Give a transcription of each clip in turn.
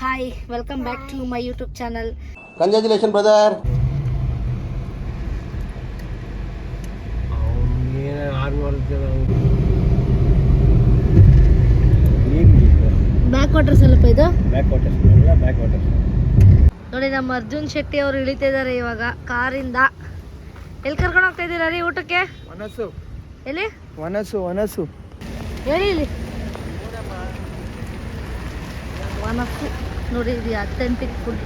Hi, welcome back to my YouTube channel. Congratulation brother. Back water ಸ್ವಲ್ಪ ಇದು back water ನೋಡಿ. ನಮ್ಮ ಅರ್ಜುನ್ ಶೆಟ್ಟಿ ಅವರು ಇಳಿತಾ ಇದ್ದಾರೆ ಇವಾಗ ಕಾರಿಂದ. ಎಲ್ಲಿ ಕರ್ಕೊಂಡು ಹೋಗ್ತಾ ಇದ್ದೀರಾ ರೀ ಊಟಕ್ಕೆ? ವನಸು ಎಲ್ಲಿ? ವನಸು ಹೇಳಿ ಇಲ್ಲಿ ವನಸ್ಸು ನೋಡಿ. ಇದು ಅಥೆಂಟಿಕ್ ಫುಡ್.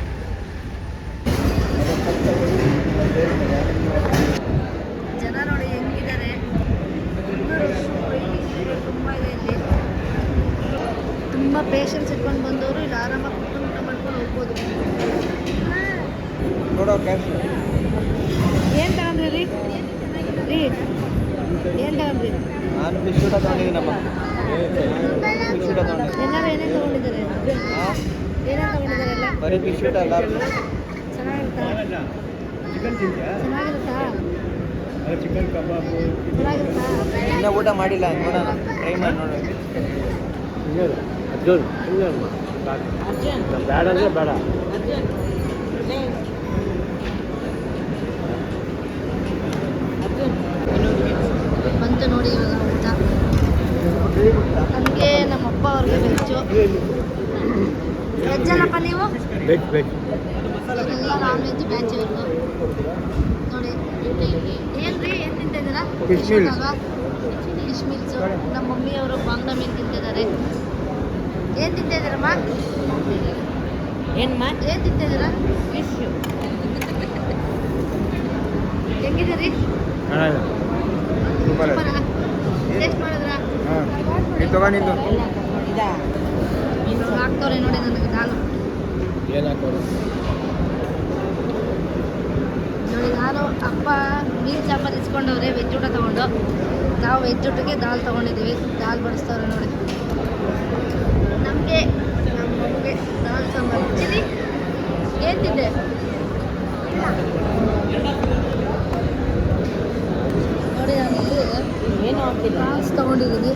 ಜನ ನೋಡಿ ಹೆಂಗಿದ್ದಾರೆ. ತುಂಬ ಇದೆ ಇಲ್ಲಿ. ತುಂಬ ಪೇಷನ್ಸ್ ಇಟ್ಕೊಂಡು ಬಂದವರು ಇಲ್ಲಿ ಆರಾಮಾಗಿ ಕುತ್ಕೊಂಡು ಊಟ ಮಾಡ್ಕೊಂಡು ಹೋಗ್ಬೋದು. ಏನು ತಗೊಂಡ್ರಿ ರೀ? ಏನು ತಗೊಂಡ್ರಿ? ನಾನು ಫಿಶ್ ಊಟ ತಗೊಂಡಿದ್ದೀನಮ್ಮ. ಎಲ್ಲರೂ ಏನೇನು ತಗೊಂಡಿದ್ದಾರೆ? ಏನೇನು ತಗೊಂಡಿದ್ದಾರೆ ಎಲ್ಲ? ಬರೀ ಫಿಶ್ ಊಟ ಅಲ್ಲ. ಚೆನ್ನಾಗಿರುತ್ತಾ? ಚೆನ್ನಾಗಿರುತ್ತಾ? ಚಿಕನ್ ಕಬಾಬು ಚೆನ್ನಾಗಿರುತ್ತಾ? ಇನ್ನೂ ಊಟ ಮಾಡಿಲ್ಲ, ನೋಡೋಣ, ಟ್ರೈ ಮಾಡಿ ನೋಡೋಣ. ಬೇಡ ಅಂದರೆ ಬೇಡ. ಬಂತು ನೋಡಿ ಇವಾಗ ಊಟ. ನಮಗೆ ನಮ್ಮಪ್ಪ ಅವ್ರಿಗೆ ವೆಜ್ಜು. ವೆಜ್ ಅಲ್ಲಪ್ಪ ನೀವು? ಎಲ್ಲ ನಾನ್ ವೆಜ್ ಬ್ಯಾಚ್ ಇವರು ನೋಡಿ. ಏನು ರೀ, ಏನು ತಿಂತಿದ್ದೀರಾ? Fish meals. ನಮ್ಮ ಮಮ್ಮಿಯವರು ಬಾಂಗ್ಲಾ ಮೀನು ತಿಂತಿದ್ದಾರೆ. ಏನು ತಿಂತಿದ್ದೀರಮ್ಮ? ಏನು ತಿಂತಿದ್ದೀರಾ? ಫಿಶ್. ಹೆಂಗಿದ್ದೀರಿ? ಟೇಸ್ಟ್ ಮಾಡಿದ್ರಾ? ಹಾಕ್ತವ್ರೆ ನೋಡಿ ನನಗೆ ದಾಲು. ನೋಡಿ ನಾನು ಅಪ್ಪ ಮೀನು ಚಾಪಲ್ಲಿ ಇಸ್ಕೊಂಡವ್ರೆ ವೆಜ್ ಊಟ ತೊಗೊಂಡು. ನಾವು ವೆಜ್ ಊಟಕ್ಕೆ ದಾಲ್ ತೊಗೊಂಡಿದ್ದೀವಿ. ದಾಲ್ ಬಡಿಸ್ತವ್ರೆ ನೋಡಿ ನಮಗೆ. ನಮ್ಮ ಮಗುಗೆ ದಾಲ್ ಸಾಂಬಾರು. ಚಿಲ್ಲಿ ಏನು ತಿಂದೆ? ನೋಡಿ ನಾನು ಏನು ಪ್ರಾನ್ಸ್ ತೊಗೊಂಡಿದ್ದೀನಿ.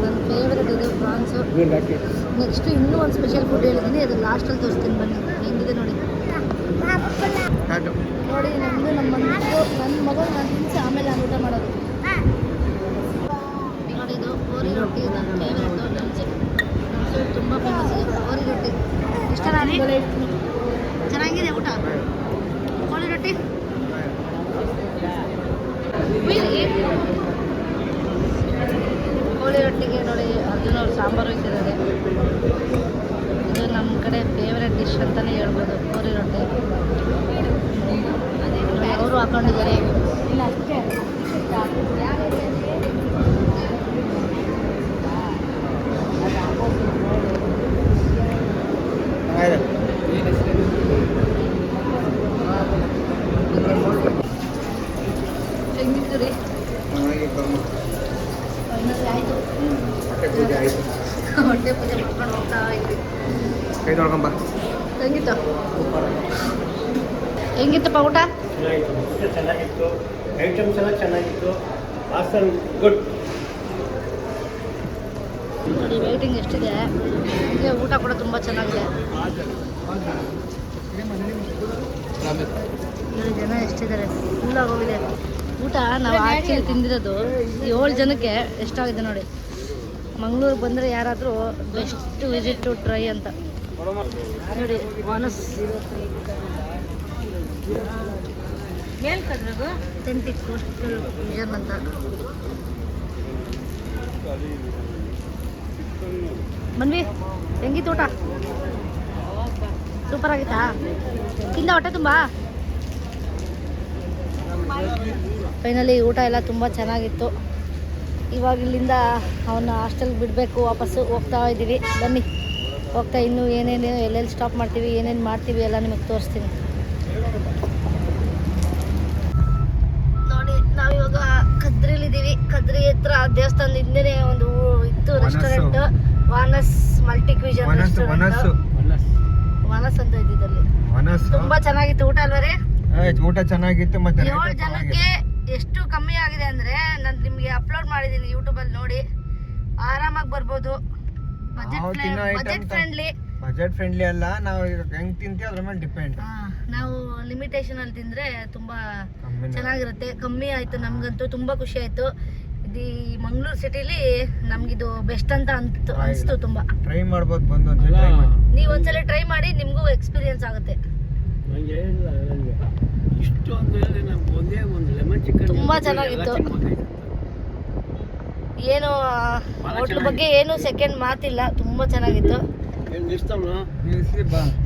ನನ್ನ ಫೇವ್ರೆಟ್ ಇದು ಪ್ರಾನ್ಸು. ನೆಕ್ಸ್ಟು ಇನ್ನೂ ಒಂದು ಸ್ಪೆಷಲ್ ಫುಡ್ ಹೇಳಿದ್ದೀನಿ, ಅದು ಲಾಸ್ಟಲ್ಲಿ ತೋರಿಸ್ತೀನಿ ಬನ್ನಿ. ಹೆಂಗಿದೆ ನೋಡಿ. ನೋಡಿ ನಮ್ಮದು ನನ್ನ ಮಗು ನಾನು ತಿನ್ನಿಸಿ ಆಮೇಲೆ ನಾನು ಊಟ ಮಾಡೋದು. ನೋಡಿ ಇದು ಗೋರಿ ರೊಟ್ಟಿ ನನ್ನ ಫೇವ್ರೆಟು. ನಮ್ಸು ತುಂಬ ಫೇಮಸ್ ಇದೆ ಗೋರಿ ರೊಟ್ಟಿ. ಇಷ್ಟನಾ ರೀ? ಚೆನ್ನಾಗಿದೆ ಊಟ. ಗೋರಿ ರೊಟ್ಟಿ ಕೋಳಿ ರೊಟ್ಟಿಗೆ ನೋಡಿ ಅರ್ಜುನ್ ಅವ್ರು ಸಾಂಬಾರು ಇಟ್ಟಿದ್ದಾರೆ. ಇದು ನಮ್ಮ ಕಡೆ ಫೇವ್ರೆಟ್ ಡಿಶ್ ಅಂತಲೇ ಹೇಳ್ಬೋದು, ಕೋಳಿ ರೊಟ್ಟಿ. ಅವರು ಹಾಕೊಂಡಿದ್ದಾರೆ. ಇಲ್ಲ ಅಷ್ಟೇ ಹೆಂಗಿತ್ತು ರೀ? ಆಯಿತು, ಹೊಟ್ಟೆ ಪೂಜೆ ಮಾಡ್ಕೊಂಡು ಹೋಗ್ತಾ ಇದ್ವಿ. ಹೆಂಗಿತ್ತಪ್ಪ ಊಟ? ಚೆನ್ನಾಗಿತ್ತು. ಐಟಮ್ಸ್ ಎಲ್ಲ ಚೆನ್ನಾಗಿತ್ತು. ಗುಡ್. ನೋಡಿ ವೇಟಿಂಗ್ ಎಷ್ಟಿದೆ. ಹೀಗೆ ಊಟ ಕೂಡ ತುಂಬ ಚೆನ್ನಾಗಿದೆ. ನೋಡಿ ಜನ ಎಷ್ಟಿದ್ದಾರೆ, ಫುಲ್ ಆಗೋಗಿದೆ ಊಟ. ನಾವು ಆಚೆ ತಿಂದಿರೋದು 7 ಜನಕ್ಕೆ ಎಷ್ಟಾಗಿದೆ ನೋಡಿ. ಮಂಗಳೂರಿಗೆ ಬಂದರೆ ಯಾರಾದರೂ ಬೆಸ್ಟ್ ವಿಸಿಟ್ ಟು ಟ್ರೈ ಅಂತ ನೋಡಿ. ವಾನಸ್ ಅಥೆಂಟಿಕ್ ಕೋಸ್ಟಲ್ ವಿಷನ್ ಅಂತ. ಬನ್ನಿ, ಹೆಂಗಿತ್ತು ಊಟ? ಸೂಪರ್ ಆಗಿತ್ತಾ? ತಿಂದ ಹೊಟ್ಟೆ ತುಂಬ? ಫೈನಲಿ ಊಟ ಎಲ್ಲ ತುಂಬ ಚೆನ್ನಾಗಿತ್ತು. ಇವಾಗ ಇಲ್ಲಿಂದ ಅವನ್ನ ಹಾಸ್ಟೆಲ್ಗೆ ಬಿಡಬೇಕು, ವಾಪಸ್ಸು ಹೋಗ್ತಾ ಇದ್ದೀವಿ. ಬನ್ನಿ ಹೋಗ್ತಾ ಇನ್ನೂ ಏನೇನು ಎಲ್ಲೆಲ್ಲಿ ಸ್ಟಾಪ್ ಮಾಡ್ತೀವಿ, ಏನೇನು ಮಾಡ್ತೀವಿ ಎಲ್ಲ ನಿಮಗೆ ತೋರಿಸ್ತೀನಿ ನೋಡಿ. ನಾವಿವಾಗ ಕದ್ರಿಲಿದ್ದೀವಿ. ಕದ್ರಿ ಹತ್ರ ದೇವಸ್ಥಾನದ ಹಿಂದೆ ಒಂದು ಇತ್ತು ರೆಸ್ಟೋರೆಂಟ್, ವಾನಸ್ ಮಲ್ಟಿ ಕ್ವಿಷನ್ ರೆಸ್ಟೋರೆಂಟ್. ವನಸ್ ಅಂತ ಇದ್ದಿದ್ದಲ್ಲಿ ತುಂಬಾ ಚೆನ್ನಾಗಿತ್ತು ಊಟ ಅಲ್ವಾ ರೀ? ಊಟ ಚೆನ್ನಾಗಿತ್ತು. ಮತ್ತೆ 7 ಜನಕ್ಕೆ ಎಷ್ಟು ಕಮ್ಮಿ ಆಗಿದೆ ಅಂದ್ರೆ ನಾನು ನಿಮಗೆ ಅಪ್ಲೋಡ್ ಮಾಡಿದ್ದೀನಿ ಯೂಟ್ಯೂಬ್ ಅಲ್ಲಿ ನೋಡಿ. ಆರಾಮಾಗಿ ಬರ್ಬೋದು. Budget friendly. ಬಜೆಟ್ ಫ್ರೆಂಡ್ಲಿ ಅಲ್ಲ, ನಾವು ಈಗ ಹೆಂಗ್ ತಿಂತೀವಿ ಅದ್ರ ಮೇಲೆ ಡಿಪೆಂಡ್. ನಾವು ಲಿಮಿಟೇಷನ್ ಅಲ್ಲಿ ತಿಂದ್ರೆ ತುಂಬಾ ಚೆನ್ನಾಗಿರುತ್ತೆ. ಕಮ್ಮಿ ಆಯ್ತು, ನಮ್ಗಂತೂ ತುಂಬಾ ಖುಷಿ ಆಯ್ತು. ಇದು ಮಂಗಳೂರು ಸಿಟಿಲಿ ನಮ್ಗಿದು ಬೆಸ್ಟ್ ಅಂತ ಅನಿಸ್ತು. ತುಂಬಾ ಟ್ರೈ ಮಾಡ್ಬೋದು, ಬಂದು ನೀವು ಒಂದ್ಸಲ ಟ್ರೈ ಮಾಡಿ, ನಿಮ್ಗೂ ಎಕ್ಸ್ಪೀರಿಯನ್ಸ್ ಆಗುತ್ತೆ. ತುಂಬಾ ಚೆನ್ನಾಗಿತ್ತು. ಏನು ಹೋಟ್ಲ್ ಬಗ್ಗೆ ಏನು ಸೆಕೆಂಡ್ ಮಾತಿಲ್ಲ, ತುಂಬಾ ಚೆನ್ನಾಗಿತ್ತು.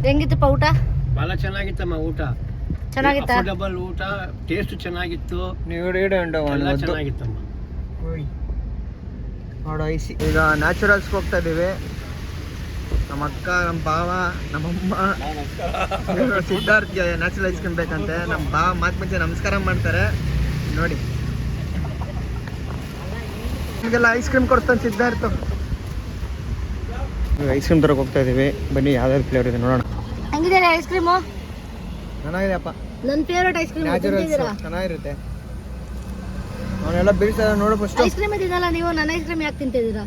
ಹೆಂಗಿತ್ತಪ್ಪ ಊಟ? ಬಹಳ ಚೆನ್ನಾಗಿತ್ತಮ್ಮ ಊಟ. ಚೆನ್ನಾಗಿತ್ತ? ಡಬಲ್ ಊಟ, ಟೇಸ್ಟ್ ಚೆನ್ನಾಗಿತ್ತು. ಚೆನ್ನಾಗಿತ್ತಮ್ಮ. ನೋಡು ಐಸಿ. ಈಗ ನ್ಯಾಚುರಲ್ಸ್ಗೆ ಹೋಗ್ತಾ ಇದೀವಿ. ನಮ್ಮ ಅಕ್ಕ, ನಮ್ಮ ಭಾವ, ನಮ್ಮಮ್ಮ, ಸಿದ್ಧಾರ್ಥ್ ನ್ಯಾಚುರಲ್ ಐಸ್ ಕ್ರೀಮ್ ಬೇಕಂತೆ. ನಮ್ಮ ಭಾವ ಮಾತು ಮುಂಚೆ ನಮಸ್ಕಾರ ಮಾಡ್ತಾರೆ ನೋಡಿ. ನಿಮಗೆಲ್ಲ ಐಸ್ ಕ್ರೀಮ್ ಕೊಡ್ತಾನೆ ಸಿದ್ಧಾರ್ಥ. ಐಸ್ ಕ್ರೀಮ್ ತರಕ್ಕೆ ಹೋಗ್ತಾ ಇದೀವಿ. ಬನ್ನಿ ಯಾವ್ದಾದ್ರು ಫ್ಲೇವರ್ ಇದೆ ನೋಡೋಣ. ಹೆಂಗಿದೆ ಐಸ್ ಕ್ರೀಮು? ಚೆನ್ನಾಗಿದೆಯಪ್ಪ. ನನ್ನ ಫೇವರೇಟ್ ಐಸ್ ಕ್ರೀಮ್. ನ್ಯಾಚುರಲ್ಸ್ ಚೆನ್ನಾಗಿರುತ್ತೆ. ಅವನ್ನೆಲ್ಲ ಬಿಡಿಸ ನೋಡು ಫಸ್ಟ್. ಐಸ್ ಕ್ರೀಮ್ ತಿನ್ನಲ್ಲ ನೀವು, ನನ್ನ ಐಸ್ ಕ್ರೀಮ್ ಯಾಕೆ ತಿಂತಿದ್ದೀರಾ?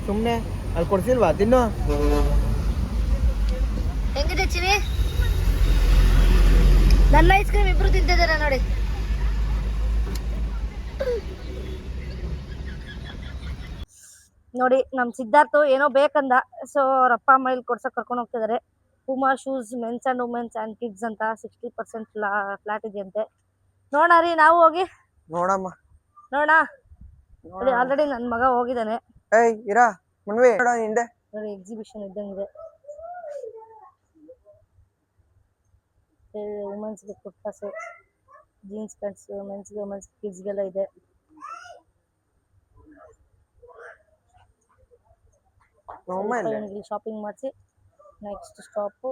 ಸುಮ್ಮನೆ ಅಲ್ಲಿ ಕೊಡ್ಸಿಲ್ವಾ, ತಿನ್ನು. ಹೆಂಗಿದೆ ಚಿನಿ? ನನ್ನ ಐಸ್ ಕ್ರೀಮ್ ಇಬ್ರು ತಿಂತಿದ್ದೀರಾ ನೋಡಿ. ನೋಡಿ ನಮ್ಮ ಸಿದ್ಧಾರ್ಥ ಏನೋ ಬೇಕಂದ, ಸೊ ಅವ್ರ ಅಪ್ಪ ಅಮ್ಮ ಇಲ್ಲಿ ಕೊಡ್ಸಕ್ ಕರ್ಕೊಂಡು ಹೋಗ್ತಿದ್ದಾರೆ. Puma shoes men's and women's and kids ಅಂತ 60% ಫ್ಲಾಟ್ ಇದೆಯಂತೆ. ನೋಡ ರೀ, ನಾವು ಹೋಗಿ ನೋಡಮ್ಮ. ನೋಡ ಆಲ್ರೆಡಿ ನನ್ನ ಮಗ ಹೋಗಿದ್ದಾನೆ. ನೋಡಿ ಎಕ್ಸಿಬಿಷನ್ ಇದ್ದಂಗಿದೆ. ವುಮೆನ್ಸ್ಗೆ ಕುರ್ತಾಸು, ಜೀನ್ಸ್ ಪ್ಯಾಂಟ್ಸ್, ಮೆನ್ಸ್ಗೆ ವುಮೆನ್ಸ್ ಕಿಡ್ಸ್ಗೆಲ್ಲ ಇದೆ. ಶಾಪಿಂಗ್ ಮಾಡಿಸಿ ನೆಕ್ಸ್ಟ್ ಸ್ಟಾಪ್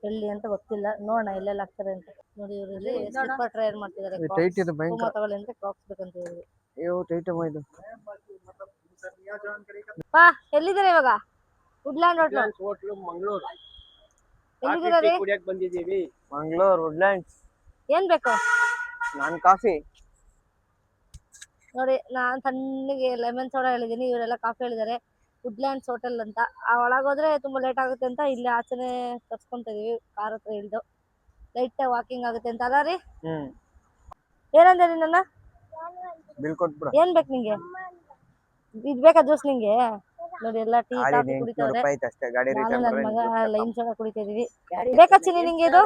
ಎಲ್ಲಿ ಅಂತ ಗೊತ್ತಿಲ್ಲ, ನೋಡೋಣ ಎಲ್ಲೆಲ್ಲ ಆಗ್ತಾರೆ ಅಂತ. ನೋಡಿ ಇವರಲ್ಲಿ ಸ್ಲಿಪ್ಪರ್ ಟ್ರಯಲ್ ಮಾಡ್ತಿದ್ದಾರೆ. ತಗೊಳ್ಳಿ ಅಂದ್ರೆ ಕ್ರಾಕ್ಸ್ ಬೇಕಂತ ಹೇಳಿದ್ರು. ಬಾ, ಎಲ್ಲಿದ್ದಾರೆ ಇವಾಗ? Woodland hotel Mangaluru. ಎಲ್ಲಿದ್ದೀರಾ? ಬಂದಿದ್ದೀವಿ ಮಂಗಳೂರು ವುಡ್ಲ್ಯಾಂಡ್ಸ್. ಏನ್ ಬೇಕು? ನಾನು ಕಾಫಿ. ನೋಡಿ ನಾನು ತಣ್ಣಗೆ ಲೆಮನ್ ಸೋಡಾ ಹೇಳಿದ್ದೀನಿ, ಇವರೆಲ್ಲ ಕಾಫಿ ಹೇಳಿದ್ದಾರೆ. ವುಡ್ಲ್ಯಾಂಡ್ಸ್ ಹೋಟೆಲ್ ಅಂತ. ಒಳಗೋದ್ರೆ ತುಂಬಾ ಲೇಟ್ ಆಗುತ್ತೆ ಅಂತ ಇಲ್ಲಿ ಆಚೆನೆ ತರ್ಸ್ಕೊಂತ ಇದೀವಿ. ಕಾರ್ ಹತ್ರ ಇಳ್ದು ಲೈಟ್ ವಾಕಿಂಗ್ ಆಗುತ್ತೆ ಅಂತ ಅಲ್ಲ ರೀ? ಏನಂದೆ ನನ್ನ? ಬಿಲ್ ಕೊಟ್ಬಿಡು. ಏನ್ ಬೇಕು ನಿಂಗೆ? ಇದ್ ಬೇಕಾ ಜ್ಯೂಸ್ ನಿಂಗೆ? ನೋಡಿ ಎಲ್ಲ ಟೀ ಕಾಫಿ ಕುಡಿತಾವ್ರೆ. ನಾನು ನನ್ನ ಮಗ ಲೈಮ್ ಸೋಡಾ ಕುಡಿತಾ ಇದೀವಿ. ಬೇಕಾ ಚಿನಿ ನಿಂಗೆ ಇದು?